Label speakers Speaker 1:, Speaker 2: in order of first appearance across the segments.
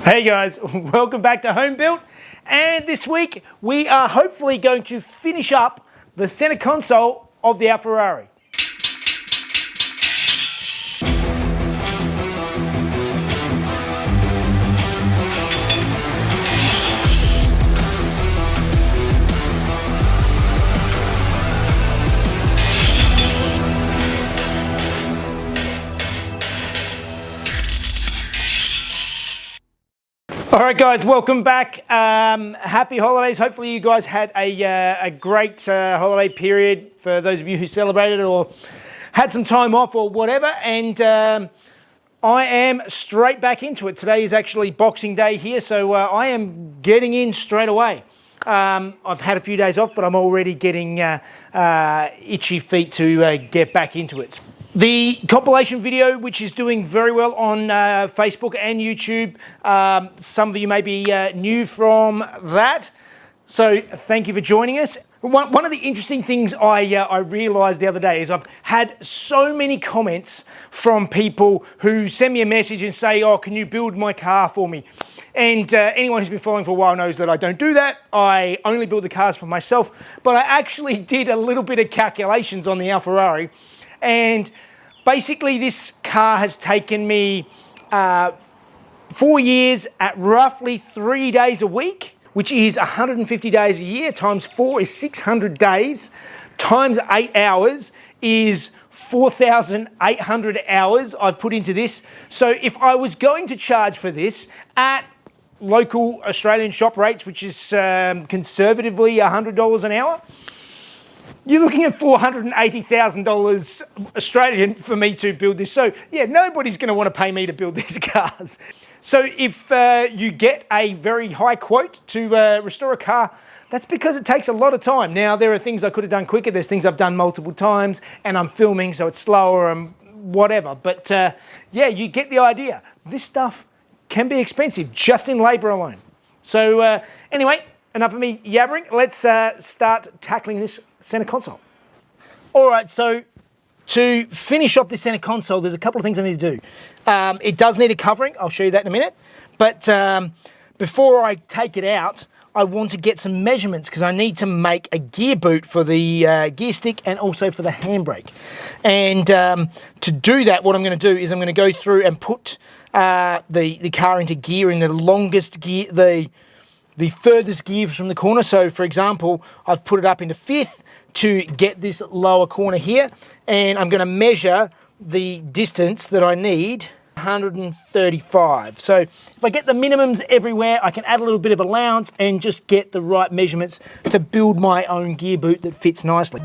Speaker 1: Hey guys, welcome back to Home Built, and this week we are hopefully going to finish up the center console of the Alfarrari. All right, guys, welcome back. Happy holidays. Hopefully you guys had a great holiday period for those of you who celebrated or had some time off or whatever. And I am straight back into it. Today is actually Boxing Day here, so I am getting in straight away. I've had a few days off, but I'm already getting itchy feet to get back into it. The compilation video, which is doing very well on Facebook and YouTube, some of you may be new from that, so thank you for joining us. One of the interesting things I realised the other day is I've had so many comments from people who send me a message and say, oh, can you build my car for me? And anyone who's been following for a while knows that I don't do that. I only build the cars for myself, but I actually did a little bit of calculations on the Alfarrari, and basically this car has taken me 4 years at roughly 3 days a week, which is 150 days a year, times 4 is 600 days, times 8 hours is 4,800 hours I've put into this. So if I was going to charge for this at local Australian shop rates, which is conservatively $100 an hour, you're looking at $480,000 Australian for me to build this. So yeah, nobody's going to want to pay me to build these cars. So if you get a very high quote to restore a car, that's because it takes a lot of time. Now, there are things I could have done quicker. There's things I've done multiple times, and I'm filming, so it's slower and whatever. But yeah, you get the idea. This stuff can be expensive just in labor alone. So anyway, enough of me yabbering. Let's start tackling this center console. All right, so to finish off this center console, there's a couple of things I need to do. It does need a covering. I'll show you that in a minute. But before I take it out, I want to get some measurements because I need to make a gear boot for the gear stick and also for the handbrake. And to do that, what I'm going to do is I'm going to go through and put the car into gear in the longest gear, the furthest gear from the corner. So for example, I've put it up into 5th to get this lower corner here, and I'm going to measure the distance that I need, 135. So if I get the minimums everywhere, I can add a little bit of allowance and just get the right measurements to build my own gear boot that fits nicely.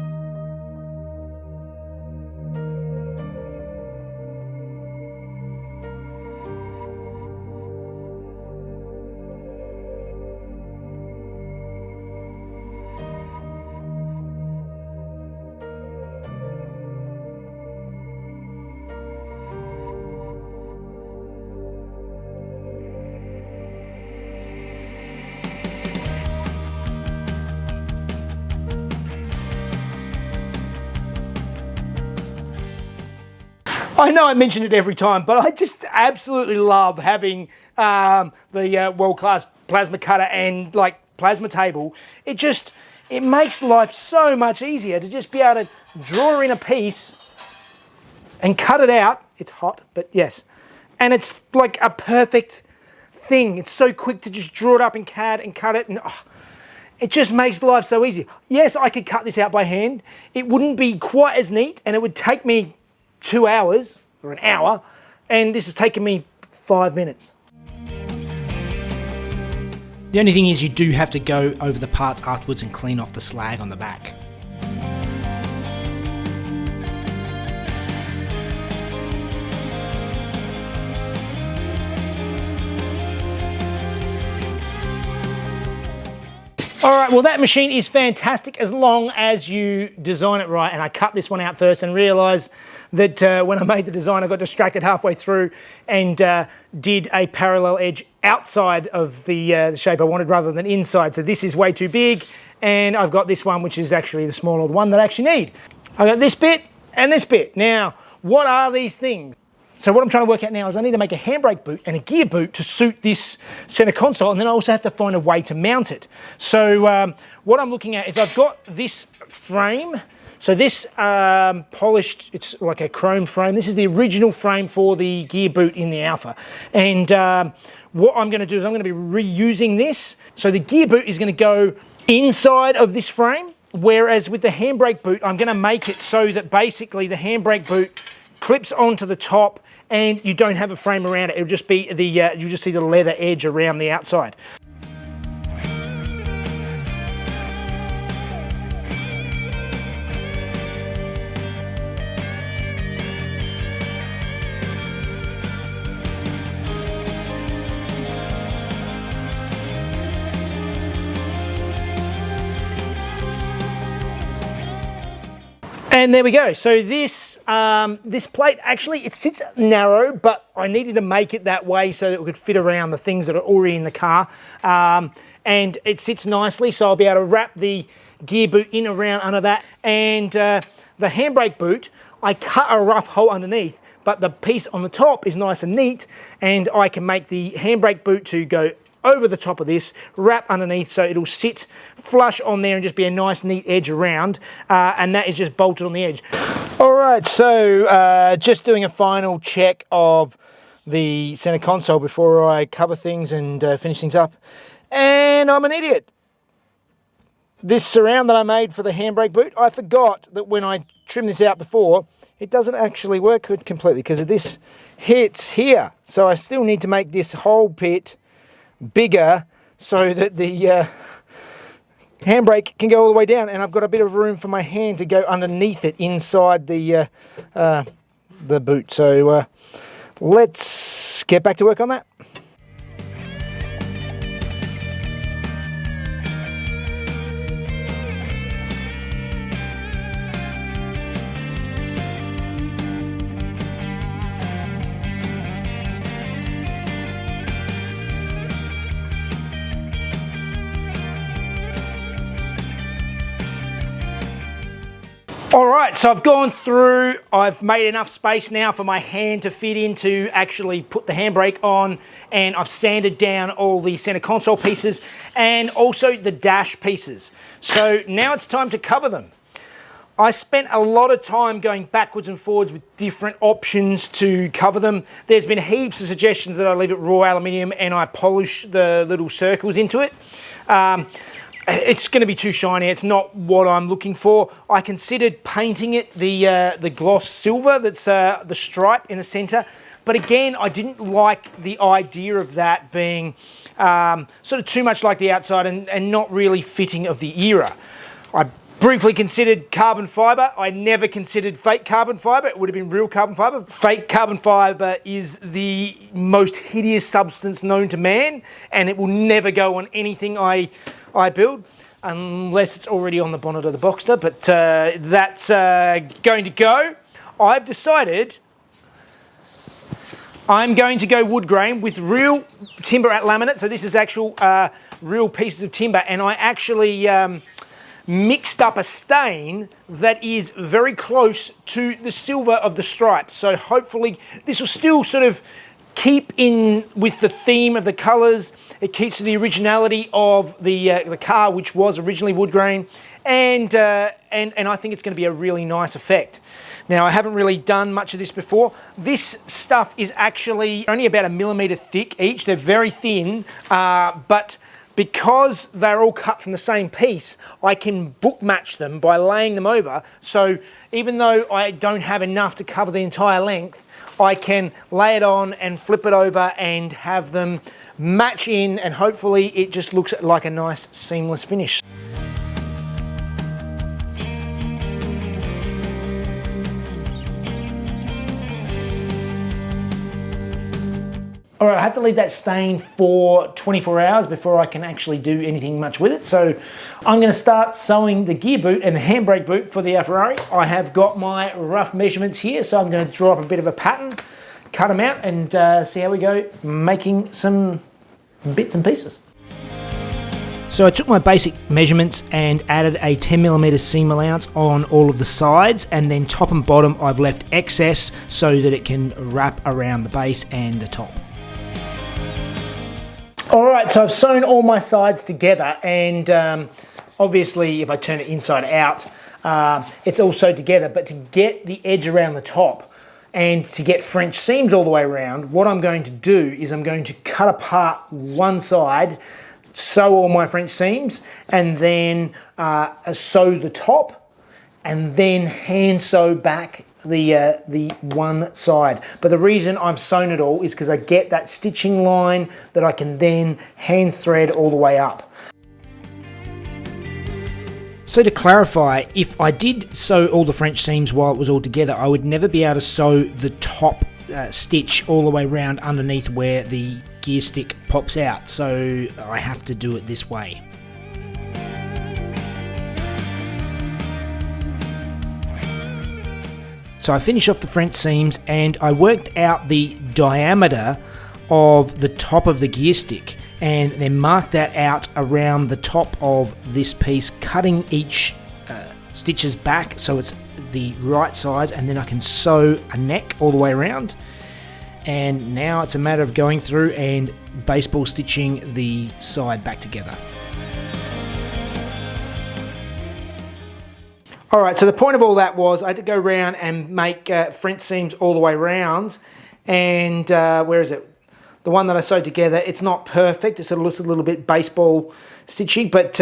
Speaker 1: I know I mention it every time, but I just absolutely love having the world-class plasma cutter and like plasma table. It makes life so much easier to just be able to draw in a piece and cut it out. It's hot, but yes. And it's like a perfect thing. It's so quick to just draw it up in CAD and cut it, and it just makes life so easy. Yes, I could cut this out by hand. It wouldn't be quite as neat, and it would take me 2 hours or an hour, and this has taken me 5 minutes. The only thing is you do have to go over the parts afterwards and clean off the slag on the back. All right, well, that machine is fantastic as long as you design it right. And I cut this one out first and realized that when I made the design, I got distracted halfway through and did a parallel edge outside of the shape I wanted rather than inside. So this is way too big, and I've got this one, which is actually the smaller one that I actually need. I've got this bit and this bit. Now, what are these things? So what I'm trying to work out now is I need to make a handbrake boot and a gear boot to suit this center console, and then I also have to find a way to mount it. So what I'm looking at is I've got this frame. So this polished, it's like a chrome frame. This is the original frame for the gear boot in the Alfa. And what I'm gonna do is I'm gonna be reusing this. So the gear boot is gonna go inside of this frame, whereas with the handbrake boot, I'm gonna make it so that basically the handbrake boot clips onto the top and you don't have a frame around it. It'll just be the, you'll just see the leather edge around the outside. And there we go. So this this plate, actually, it sits narrow, but I needed to make it that way so that it could fit around the things that are already in the car. And it sits nicely, so I'll be able to wrap the gear boot in around under that. And the handbrake boot, I cut a rough hole underneath, but the piece on the top is nice and neat, and I can make the handbrake boot to go over the top of this, wrap underneath so it'll sit flush on there and just be a nice neat edge around, and that is just bolted on the edge. All right, so just doing a final check of the center console before I cover things and finish things up, and I'm an idiot. This surround that I made for the handbrake boot, I forgot that when I trimmed this out before, it doesn't actually work completely because this hits here, so I still need to make this whole bit bigger so that the handbrake can go all the way down, and I've got a bit of room for my hand to go underneath it inside the boot. So let's get back to work on that. All right, so I've gone through, I've made enough space now for my hand to fit in to actually put the handbrake on, and I've sanded down all the center console pieces and also the dash pieces. So now it's time to cover them. I spent a lot of time going backwards and forwards with different options to cover them. There's been heaps of suggestions that I leave it raw aluminium and I polish the little circles into it. It's going to be too shiny. It's not what I'm looking for. I considered painting it the gloss silver that's the stripe in the center, but again, I didn't like the idea of that being sort of too much like the outside and not really fitting of the era. I briefly considered carbon fiber. I never considered fake carbon fiber. It would have been real carbon fiber. Fake carbon fiber is the most hideous substance known to man, and it will never go on anything I build, unless it's already on the bonnet of the Boxster, but that's going to go. I've decided I'm going to go wood grain with real timber at laminate. So this is actual real pieces of timber, and I actually mixed up a stain that is very close to the silver of the stripes. So hopefully this will still sort of keep in with the theme of the colours. It keeps to the originality of the car, which was originally wood grain, and I think it's going to be a really nice effect. Now, I haven't really done much of this before. This stuff is actually only about 1 millimetre thick each. They're very thin, but because they're all cut from the same piece, I can book match them by laying them over. So even though I don't have enough to cover the entire length, I can lay it on and flip it over and have them match in, and hopefully it just looks like a nice seamless finish. All right, I have to leave that stain for 24 hours before I can actually do anything much with it. So I'm going to start sewing the gear boot and the handbrake boot for the Ferrari. I have got my rough measurements here, so I'm going to draw up a bit of a pattern, cut them out, and see how we go making some bits and pieces.
Speaker 2: So I took my basic measurements and added a 10mm seam allowance on all of the sides, and then top and bottom I've left excess so that it can wrap around the base and the top.
Speaker 1: Alright, so I've sewn all my sides together, and obviously if I turn it inside out, it's all sewed together, but to get the edge around the top and to get French seams all the way around, what I'm going to do is I'm going to cut apart one side, sew all my French seams, and then sew the top, and then hand sew back the one side. But the reason I've sewn it all is because I get that stitching line that I can then hand thread all the way up.
Speaker 2: So to clarify, if I did sew all the French seams while it was all together, I would never be able to sew the top stitch all the way around underneath where the gear stick pops out, so I have to do it this way. So I finished off the French seams and I worked out the diameter of the top of the gear stick and then marked that out around the top of this piece, cutting each stitches back so it's the right size, and then I can sew a neck all the way around. And now it's a matter of going through and baseball stitching the side back together.
Speaker 1: Alright, so the point of all that was I had to go around and make French seams all the way around, and where is it? The one that I sewed together, it's not perfect, it sort of looks a little bit baseball stitching, but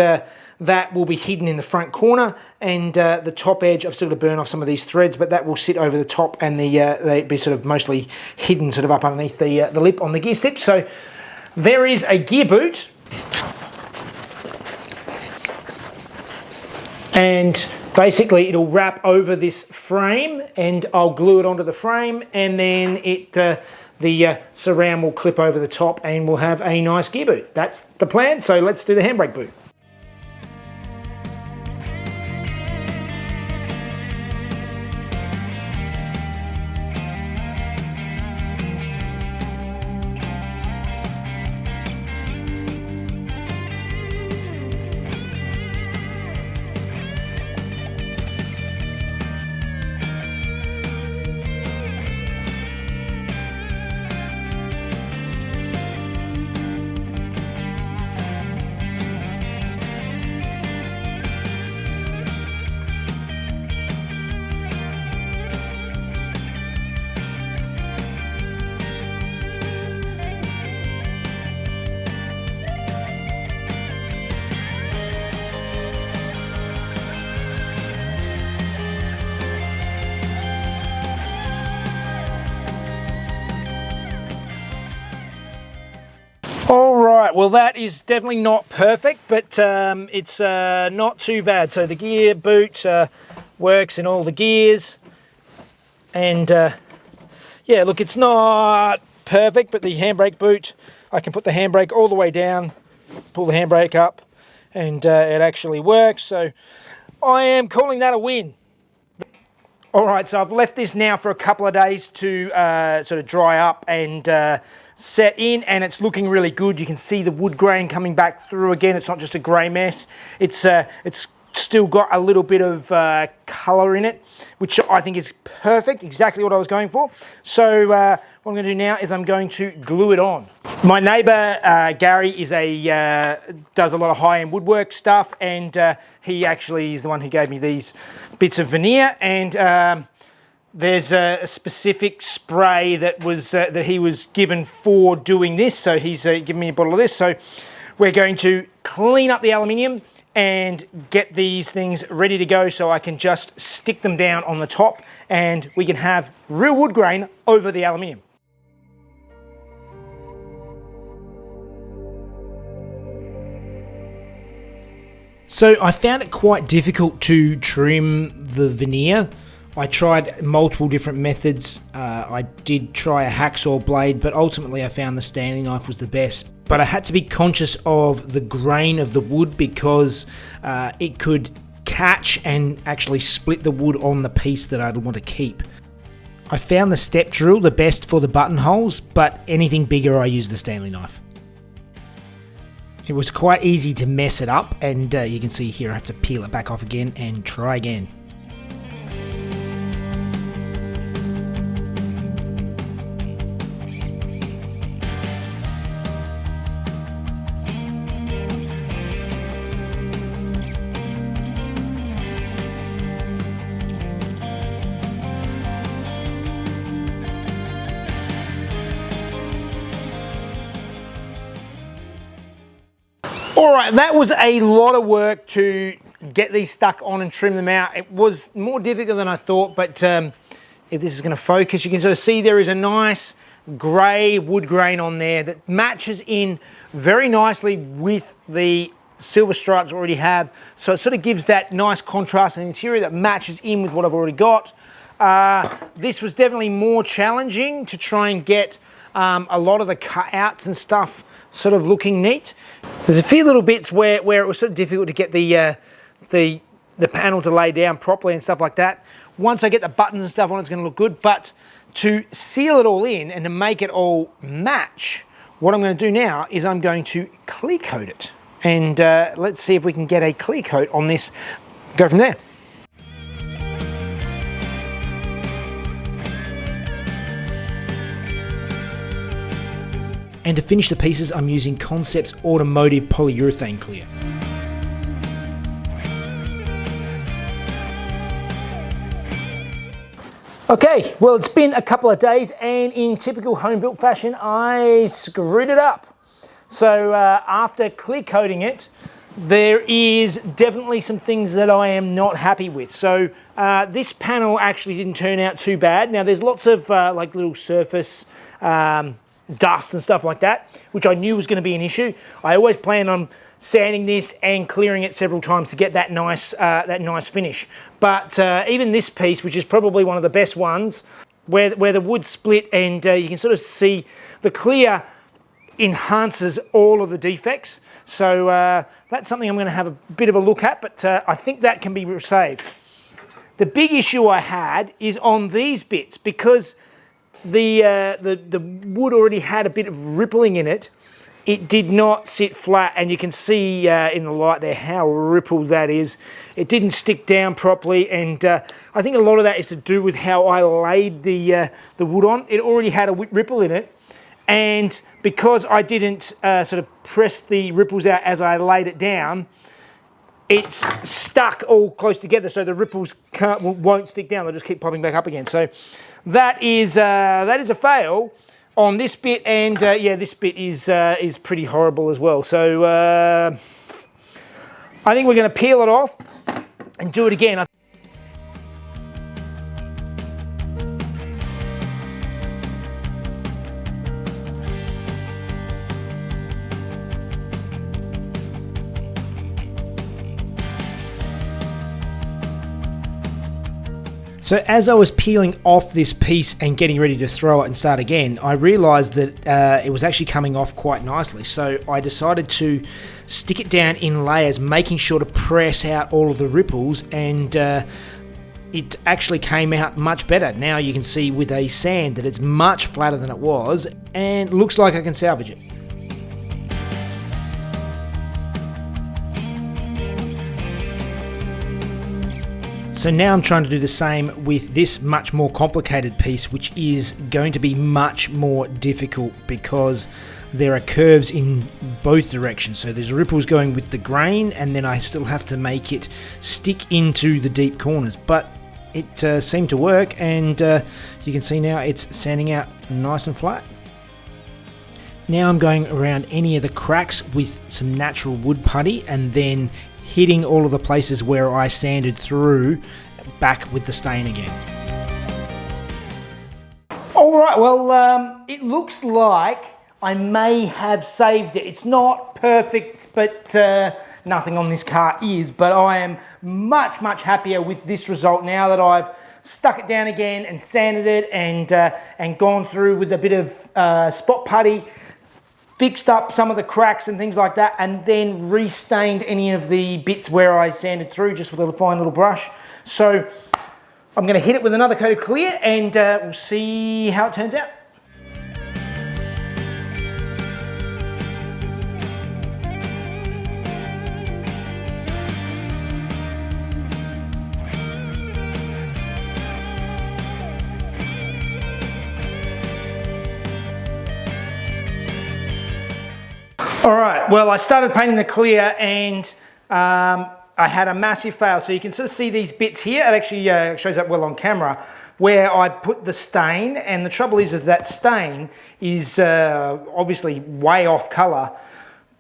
Speaker 1: that will be hidden in the front corner, and the top edge, I've still got to burn off some of these threads, but that will sit over the top, and they'll be sort of mostly hidden sort of up underneath the lip on the gear stick. So there is a gear boot, and basically it'll wrap over this frame, and I'll glue it onto the frame, and then the surround will clip over the top and we'll have a nice gear boot. That's the plan, so let's do the handbrake boot. Alright, well that is definitely not perfect, but it's not too bad. So the gear boot works in all the gears, and yeah, look, it's not perfect, but the handbrake boot, I can put the handbrake all the way down, pull the handbrake up, and it actually works. So I am calling that a win. Alright, so I've left this now for a couple of days to sort of dry up and set in, and it's looking really good. You can see the wood grain coming back through again. It's not just a grey mess. It's still got a little bit of colour in it, which I think is perfect, exactly what I was going for. So what I'm going to do now is I'm going to glue it on. My neighbour Gary is does a lot of high-end woodwork stuff, and he actually is the one who gave me these bits of veneer, and there's a specific spray that was that he was given for doing this, so he's given me a bottle of this. So we're going to clean up the aluminium and get these things ready to go so I can just stick them down on the top and we can have real wood grain over the aluminium.
Speaker 2: So I found it quite difficult to trim the veneer. I tried multiple different methods. I did try a hacksaw blade, but ultimately I found the Stanley knife was the best. But I had to be conscious of the grain of the wood because it could catch and actually split the wood on the piece that I'd want to keep. I found the step drill the best for the buttonholes, but anything bigger I use the Stanley knife. It was quite easy to mess it up, and you can see here I have to peel it back off again and try again.
Speaker 1: All right, that was a lot of work to get these stuck on and trim them out. It was more difficult than I thought, but if this is going to focus, you can sort of see there is a nice grey wood grain on there that matches in very nicely with the silver stripes we already have. So it sort of gives that nice contrast in the interior that matches in with what I've already got. This was definitely more challenging to try and get a lot of the cutouts and stuff sort of looking neat. There's a few little bits where it was sort of difficult to get the panel to lay down properly and stuff like that. Once I get the buttons and stuff on, it's going to look good. But to seal it all in and to make it all match, what I'm going to do now is I'm going to clear coat it. And let's see if we can get a clear coat on this. Go from there.
Speaker 2: And to finish the pieces, I'm using Concepts Automotive Polyurethane Clear.
Speaker 1: Okay, well, it's been a couple of days, and in typical home built fashion, I screwed it up. So after clear coating it, there is definitely some things that I am not happy with. So this panel actually didn't turn out too bad. Now there's lots of like little surface dust and stuff like that, which I knew was going to be an issue. I always plan on sanding this and clearing it several times to get that nice finish. But even this piece, which is probably one of the best ones, where the wood split and you can sort of see the clear enhances all of the defects. So that's something I'm going to have a bit of a look at, but I think that can be saved. The big issue I had is on these bits, because the wood already had a bit of rippling in it. It did not sit flat, and you can see in the light there how rippled that is. It didn't stick down properly, and I think a lot of that is to do with how I laid the wood on. It already had a ripple in it, and because I didn't sort of press the ripples out as I laid it down, it's stuck all close together, so the ripples won't stick down. They'll just keep popping back up again. So that is a fail on this bit, and yeah, this bit is pretty horrible as well. So I think we're going to peel it off and do it again.
Speaker 2: So as I was peeling off this piece and getting ready to throw it and start again, I realized that it was actually coming off quite nicely. So I decided to stick it down in layers, making sure to press out all of the ripples, and it actually came out much better. Now you can see with a sand that it's much flatter than it was, and looks like I can salvage it. So now I'm trying to do the same with this much more complicated piece, which is going to be much more difficult because there are curves in both directions. So there's ripples going with the grain, and then I still have to make it stick into the deep corners. But it seemed to work, and you can see now it's sanding out nice and flat. Now I'm going around any of the cracks with some natural wood putty, and then hitting all of the places where I sanded through back with the stain again.
Speaker 1: All right, well, it looks like I may have saved it. It's not perfect, but nothing on this car is, but I am much, much happier with this result now that I've stuck it down again and sanded it and gone through with a bit of spot putty, fixed up some of the cracks and things like that, and then restained any of the bits where I sanded through just with a fine little brush. So I'm going to hit it with another coat of clear, and we'll see how it turns out. All right, well, I started painting the clear and I had a massive fail. So you can sort of see these bits here. It actually shows up well on camera where I put the stain, and the trouble is that stain is obviously way off color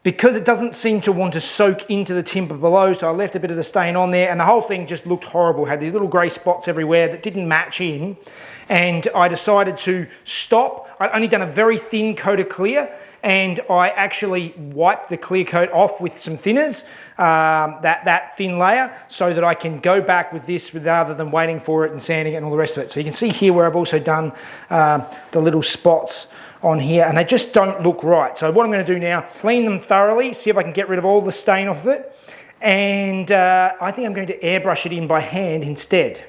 Speaker 1: because it doesn't seem to want to soak into the timber below. So I left a bit of the stain on there and the whole thing just looked horrible. Had these little gray spots everywhere that didn't match in. And I decided to stop. I'd only done a very thin coat of clear, and I actually wiped the clear coat off with some thinners, that thin layer, so that I can go back with this rather than waiting for it and sanding it and all the rest of it. So you can see here where I've also done the little spots on here, and they just don't look right. So what I'm going to do now, clean them thoroughly, see if I can get rid of all the stain off of it, and I think I'm going to airbrush it in by hand instead.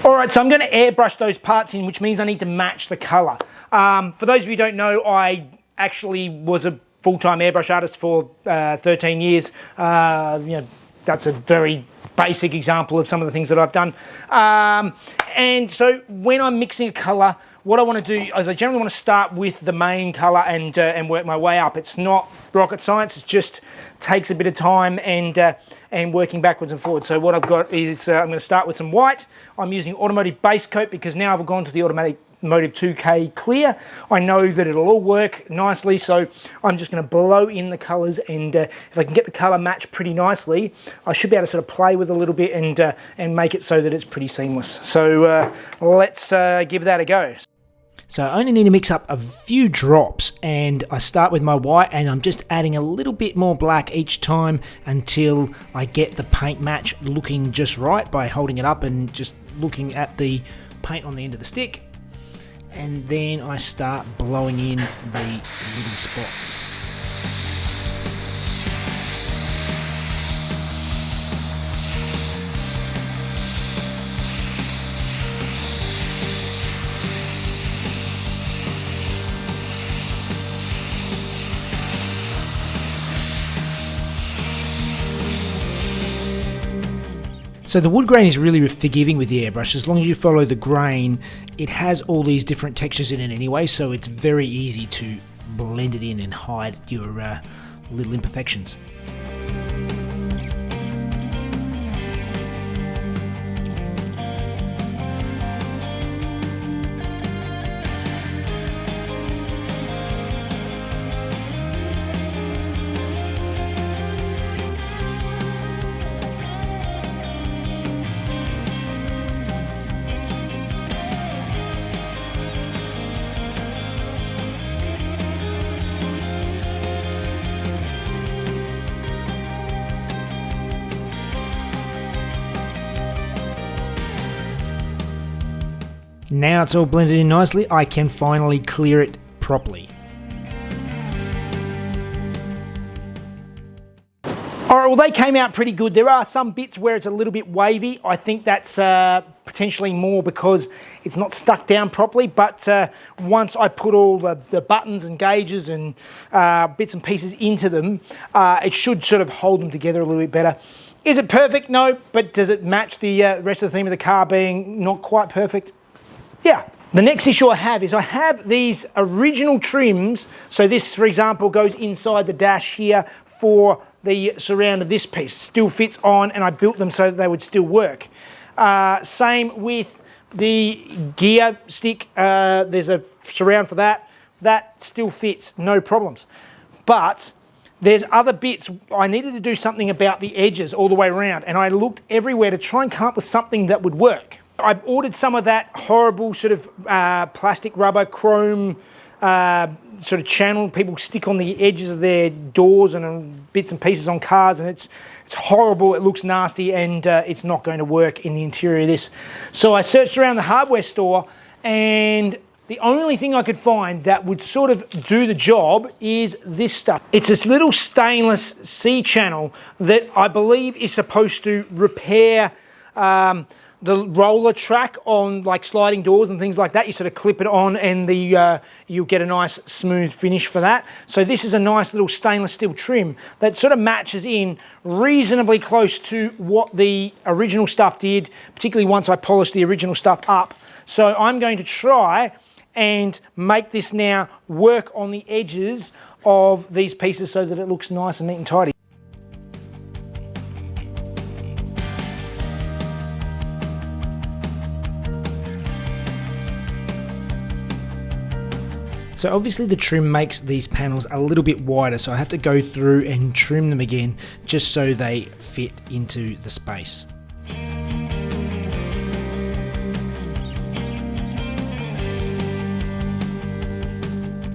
Speaker 1: All right, so I'm going to airbrush those parts in, which means I need to match the color. For those of you who don't know, I actually was a full-time airbrush artist for 13 years. You know, that's a very basic example of some of the things that I've done. And so when I'm mixing a color, what I want to do is I generally want to start with the main color and work my way up. It's not rocket science, it just takes a bit of time and working backwards and forwards. So what I've got is I'm going to start with some white. I'm using automotive base coat because now I've gone to the automatic Motive 2K clear. I know that it'll all work nicely, so I'm just going to blow in the colors, and if I can get the color match pretty nicely, I should be able to sort of play with a little bit and make it so that it's pretty seamless. So let's give that a go.
Speaker 2: So I only need to mix up a few drops, and I start with my white and I'm just adding a little bit more black each time until I get the paint match looking just right by holding it up and just looking at the paint on the end of the stick. And then I start blowing in the little spots. So the wood grain is really forgiving with the airbrush. As long as you follow the grain, it has all these different textures in it anyway, so it's very easy to blend it in and hide your little imperfections. Now it's all blended in nicely, I can finally clear it properly.
Speaker 1: All right, well, they came out pretty good. There are some bits where it's a little bit wavy. I think that's potentially more because it's not stuck down properly, but once I put all the buttons and gauges and bits and pieces into them, it should sort of hold them together a little bit better. Is it perfect? No, but does it match the rest of the theme of the car being not quite perfect? Yeah. The next issue I have is I have these original trims. So this, for example, goes inside the dash here for the surround of this piece. Still fits on, and I built them so that they would still work. Same with the gear stick. There's a surround for that. That still fits, no problems. But there's other bits. I needed to do something about the edges all the way around, and I looked everywhere to try and come up with something that would work. I ordered some of that horrible sort of plastic rubber chrome sort of channel people stick on the edges of their doors and bits and pieces on cars, and it's horrible, it looks nasty, and it's not going to work in the interior of this. So I searched around the hardware store, and the only thing I could find that would sort of do the job is this stuff. It's this little stainless C-channel that I believe is supposed to repair the roller track on like sliding doors and things like that. You sort of clip it on and you'll get a nice smooth finish for that. So this is a nice little stainless steel trim that sort of matches in reasonably close to what the original stuff did, particularly once I polished the original stuff up. So I'm going to try and make this now work on the edges of these pieces so that it looks nice and neat and tidy.
Speaker 2: So obviously the trim makes these panels a little bit wider, so I have to go through and trim them again just so they fit into the space.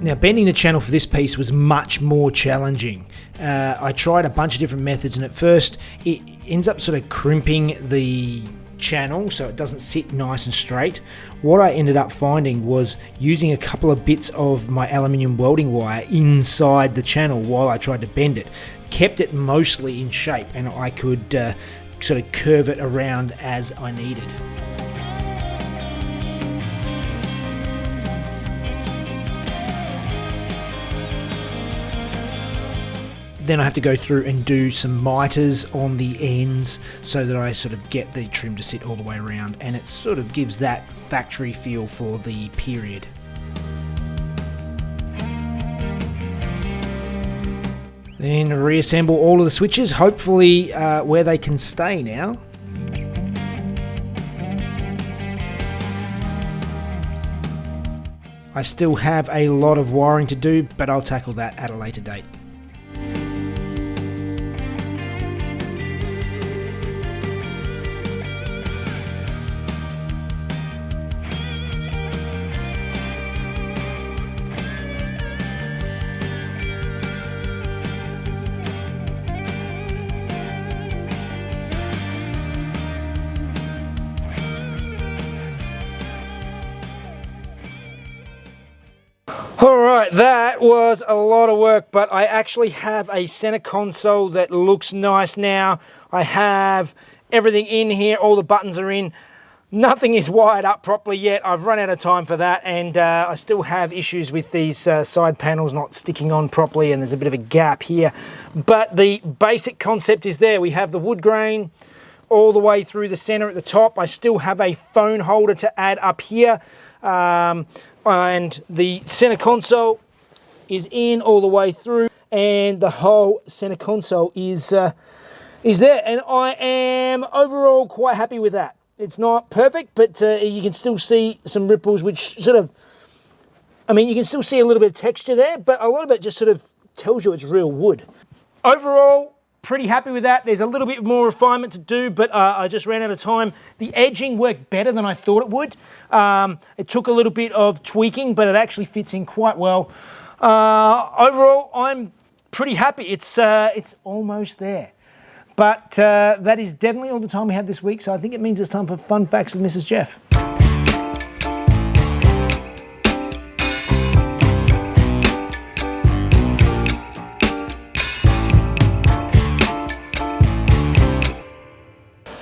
Speaker 2: Now, bending the channel for this piece was much more challenging. I tried a bunch of different methods, and at first it ends up sort of crimping the channel so it doesn't sit nice and straight. What I ended up finding was using a couple of bits of my aluminium welding wire inside the channel while I tried to bend it. Kept it mostly in shape, and I could sort of curve it around as I needed. Then I have to go through and do some miters on the ends so that I sort of get the trim to sit all the way around, and it sort of gives that factory feel for the period. Then reassemble all of the switches, hopefully where they can stay now. I still have a lot of wiring to do, but I'll tackle that at a later date.
Speaker 1: All right, that was a lot of work, but I actually have a center console that looks nice now. I have everything in here, all the buttons are in. Nothing is wired up properly yet. I've run out of time for that, and I still have issues with these side panels not sticking on properly, and there's a bit of a gap here. But the basic concept is there. We have the wood grain all the way through the center at the top. I still have a phone holder to add up here. And the center console is in all the way through, and the whole center console is there, and I am overall quite happy with that. It's not perfect, but you can still see some ripples, which sort of, I mean, you can still see a little bit of texture there, but a lot of it just sort of tells you it's real wood. Overall, pretty happy with that. There's a little bit more refinement to do, but I just ran out of time. The edging worked better than I thought it would. It took a little bit of tweaking, but it actually fits in quite well. Overall, I'm pretty happy. It's almost there. But that is definitely all the time we have this week, so I think it means it's time for Fun Facts with Mrs. Jeff.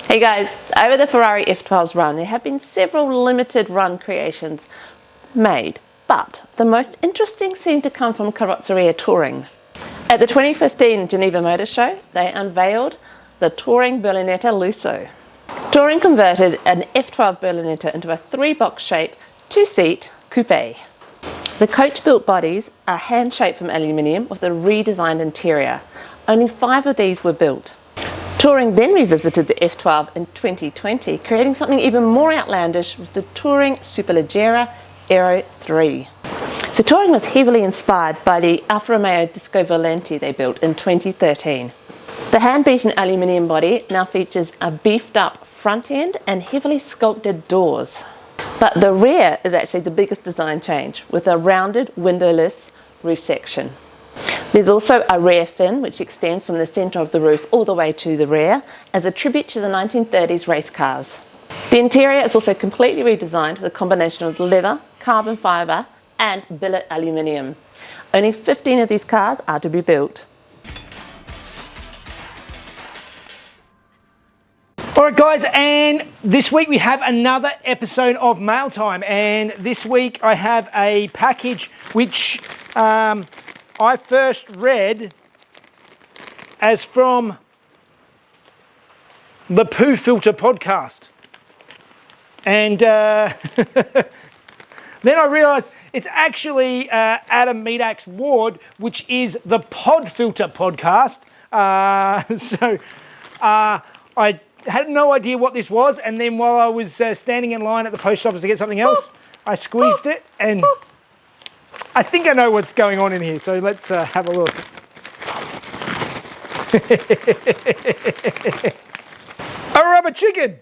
Speaker 3: Hey guys, over the Ferrari F12's run, there have been several limited run creations made, but the most interesting seem to come from Carrozzeria Touring. At the 2015 Geneva Motor Show, they unveiled the Touring Berlinetta Lusso. Touring converted an F12 Berlinetta into a 3-box shape, 2-seat coupe. The coach-built bodies are hand-shaped from aluminium with a redesigned interior. Only 5 of these were built. Touring then revisited the F12 in 2020, creating something even more outlandish with the Touring Superleggera Aero 3. So Touring was heavily inspired by the Alfa Romeo Disco Volante they built in 2013. The hand-beaten aluminium body now features a beefed-up front end and heavily sculpted doors. But the rear is actually the biggest design change, with a rounded windowless roof section. There's also a rear fin which extends from the centre of the roof all the way to the rear as a tribute to the 1930s race cars. The interior is also completely redesigned with a combination of leather, carbon fibre and billet aluminium. Only 15 of these cars are to be built.
Speaker 1: All right, guys, and this week we have another episode of Mail Time, and this week I have a package which I first read as from the Poo Filter podcast. And then I realised It's actually Adam Medak's ward, which is the Pod Filter podcast. I had no idea what this was, and then while I was standing in line at the post office to get something else, I squeezed it, and I think I know what's going on in here, so let's have a look. A rubber chicken!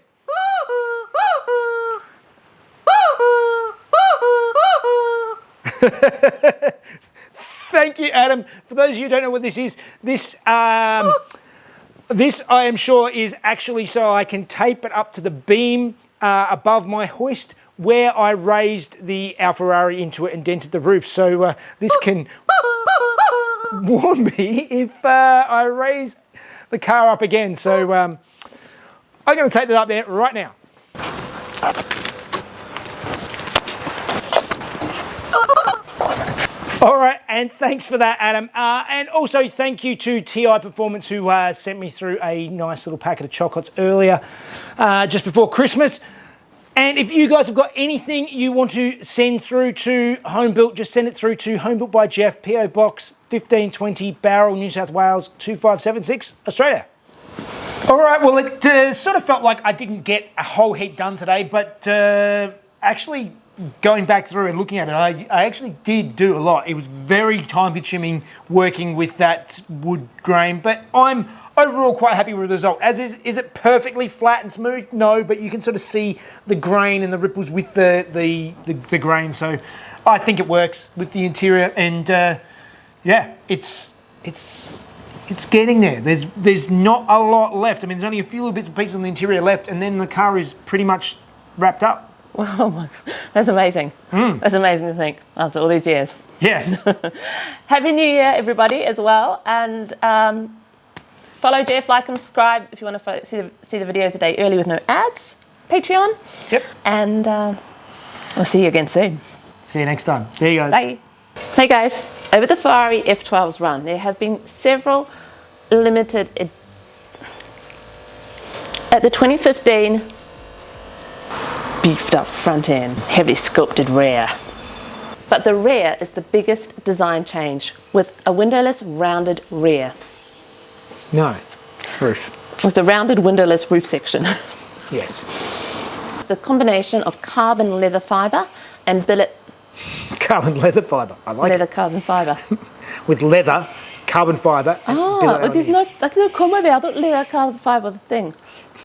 Speaker 1: Thank you, Adam. For those of you who don't know what this is, this I am sure is actually so I can tape it up to the beam above my hoist where I raised the Alfarrari into it and dented the roof. So this can warn me if I raise the car up again. So I'm going to take that up there right now. All right, and thanks for that, Adam. And also thank you to TI Performance who sent me through a nice little packet of chocolates earlier, just before Christmas. And if you guys have got anything you want to send through to Homebuilt, just send it through to Homebuilt by Jeff, PO Box 1520, Bowral, New South Wales 2576, Australia. All right, well, it sort of felt like I didn't get a whole heap done today, but actually going back through and looking at it, I actually did do a lot. It was very time-consuming working with that wood grain, but I'm overall quite happy with the result. As is it perfectly flat and smooth? No, but you can sort of see the grain and the ripples with the grain. So I think it works with the interior, and yeah, it's getting there. There's not a lot left. I mean, there's only a few little bits and pieces on the interior left, and then the car is pretty much wrapped up.
Speaker 3: Oh my God, that's amazing. That's amazing to think after all these years.
Speaker 1: Yes.
Speaker 3: Happy New Year, everybody, as well. And follow Jeff, like and subscribe if you want to see the videos a day early with no ads. Patreon. Yep. And we'll see you again soon.
Speaker 1: See you next time. See you guys.
Speaker 3: Bye. Hey guys, over the Ferrari F12's run, there have been several limited at the 2015 beefed up front end, heavily sculpted rear. But the rear is the biggest design change, with a windowless rounded rear.
Speaker 1: No, roof.
Speaker 3: With the rounded windowless roof section.
Speaker 1: Yes.
Speaker 3: The combination of carbon leather fibre and billet.
Speaker 1: Carbon leather fibre. I like
Speaker 3: leather carbon fibre.
Speaker 1: With leather, carbon fibre. And
Speaker 3: but that's no combo there. I thought leather carbon fibre was a thing.